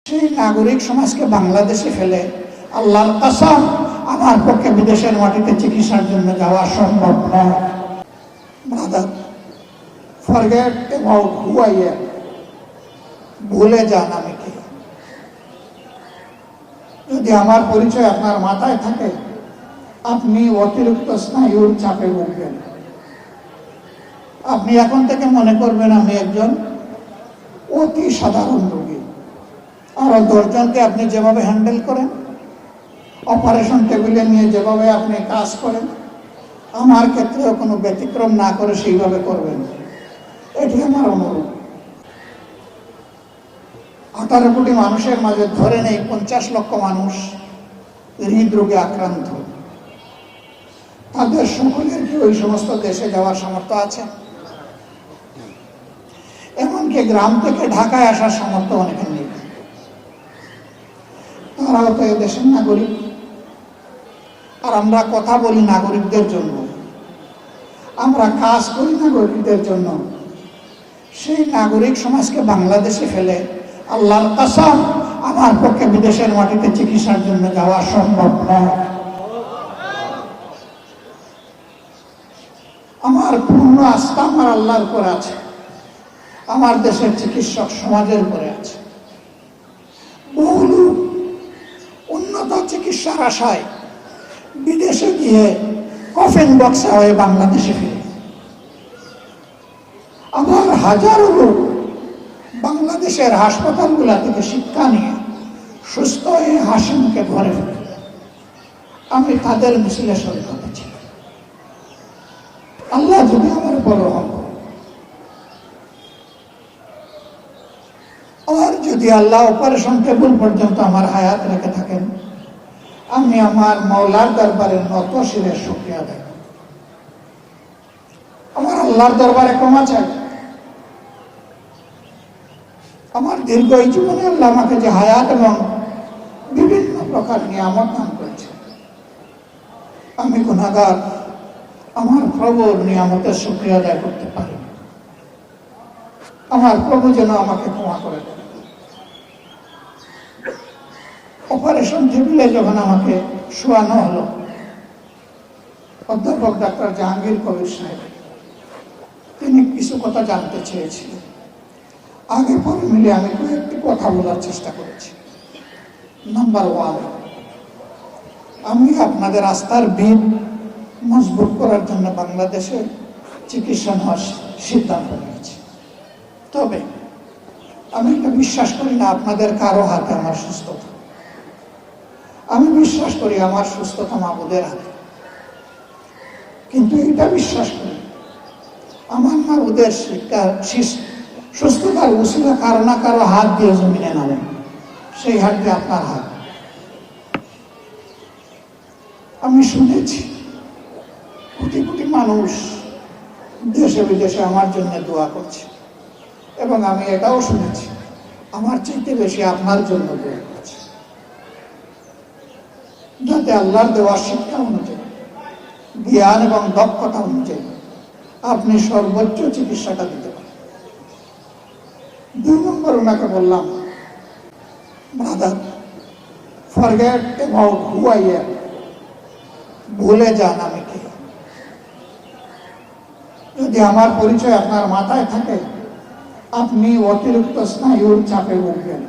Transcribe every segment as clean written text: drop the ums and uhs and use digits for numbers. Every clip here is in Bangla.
সেই নাগরিক সমাজকে বাংলাদেশে ফেলে আল্লাহর কসম আমার পক্ষে বিদেশের মাটিতে চিকিৎসার জন্য যাওয়া সম্ভব নয়। Brother, forget about who I am. ভুলে যান আমি কে। যদি আমার পরিচয় আপনার মাথায় থাকে, আপনি অতিরিক্ত স্নায়ুর চাপে ভুগবেন। আপনি এখন থেকে মনে করবেন আমি একজন অতি সাধারণ রোগী। আরো 10 জনকে আপনি যেভাবে হ্যান্ডেল করেন, অপারেশন টেবিলে নিয়ে যেভাবে আপনি কাজ করেন, আমার ক্ষেত্রেও কোনো ব্যতিক্রম না করে সেইভাবে করবেন। এটি আমার অনুরোধ। 18 কোটি মানুষের মাঝে ধরে নেই 50 লক্ষ মানুষ হৃদরোগে আক্রান্ত। তাদের সকলের কি ওই সমস্ত দেশে যাওয়ার সামর্থ্য আছে? এমনকি গ্রাম থেকে ঢাকায় আসার সামর্থ্য অনেকের নেই। তারাও তো এই দেশের নাগরিক। আর আমরা কথা বলি নাগরিকদের জন্য, আমরা কাজ করি নাগরিকদের জন্য। সেই নাগরিক সমাজকে বাংলাদেশে ফেলে আল্লাহর কসম আমার পক্ষে বিদেশের মাটিতে চিকিৎসার জন্য যাওয়া সম্ভব নয়। আমার পূর্ণ আস্থা আমার আল্লাহর উপর আছে, আমার দেশের চিকিৎসক সমাজের উপরে আছে। বহু উন্নত চিকিৎসার আশায় বিদেশে গিয়ে কফিন বক্সে হয়ে বাংলাদেশে ফিরে। আবার হাজারো লোক বাংলাদেশের হাসপাতালগুলা থেকে শিক্ষা নিয়ে সুস্থ হয়ে হাসি মুখে ঘরে ফিরে। আমি তাদের মিছিলে শরীক হতেছি। আল্লাহ যদি আমার বড় হন, আর যদি আল্লাহ অপারেশন টেবিল পর্যন্ত আমার হায়াত রেখে থাকেন, আমি আমার মাওলার দরবারে নত শিরে শুকরিয়া আদায় করব। আমার আল্লাহর দরবারে ক্ষমা চাই। আমার দীর্ঘ এই জীবনে আল্লাহ আমাকে যে হায়াত এবং বিভিন্ন প্রকার নিয়ামত দান করেছে, আমি গুনাহগার, আমার প্রভুর নিয়ামতের শুকরিয়া আদায় করতে পারি। আমার প্রভু যেন আমাকে ক্ষমা করে দেন। অপারেশন টেবিলে যখন আমাকে শোয়ানো হলো, অধ্যাপক ডাক্তার জাহাঙ্গীর কবির সাহেব তিনি কিছু কথা জানতে চেয়েছিলেন। আগে পরে মিলে আমি কয়েকটি কথা বলার চেষ্টা করেছি। নাম্বার 1, আমি আপনাদের আস্থার ভিত মজবুত করার জন্য বাংলাদেশে চিকিৎসা নেওয়ার সিদ্ধান্ত নিয়েছি। তবে আমি এটা বিশ্বাস করি না আপনাদের কারো হাতে আমার সুস্থতা। আমি বিশ্বাস করি আমার সুস্থতা মাবুদের হাতে। কিন্তু এটা বিশ্বাস করি আমার মাবুদের সুস্থতার উসিলা কারো না কারো হাত দিয়ে জমিনে নামে। সেই হাত দিয়ে আপনার হাত। আমি শুনেছি কোটি কোটি মানুষ দেশে বিদেশে আমার জন্য দোয়া করছে, এবং আমি এটাও শুনেছি আমার চাইতে বেশি আপনার জন্য দোয়া করছে, যাতে আল্লাহর দেওয়ার শিক্ষা অনুযায়ী, জ্ঞান এবং দক্ষতা অনুযায়ী আপনি সর্বোচ্চ চিকিৎসাটা দিতে পারেন। 2 নম্বর ওনাকে বললাম, brother, forget about who I am. ভুলে যান আমি কে। যদি আমার পরিচয় আপনার মাথায় থাকে, আপনি অতিরিক্ত স্নায়ুর চাপে ভুগবেন।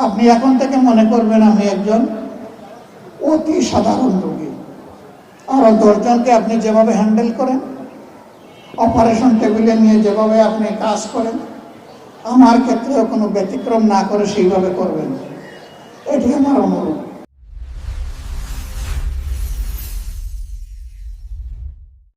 আপনি এখন থেকে মনে করবেন আমি একজন অতি সাধারণ রোগী। আরো 10 জনকে আপনি যেভাবে হ্যান্ডেল করেন, অপারেশন টেবিলে নিয়ে যেভাবে আপনি কাজ করেন, আমার ক্ষেত্রেও কোনো ব্যতিক্রম না করে সেইভাবে করবেন। এটি আমার অনুরোধ।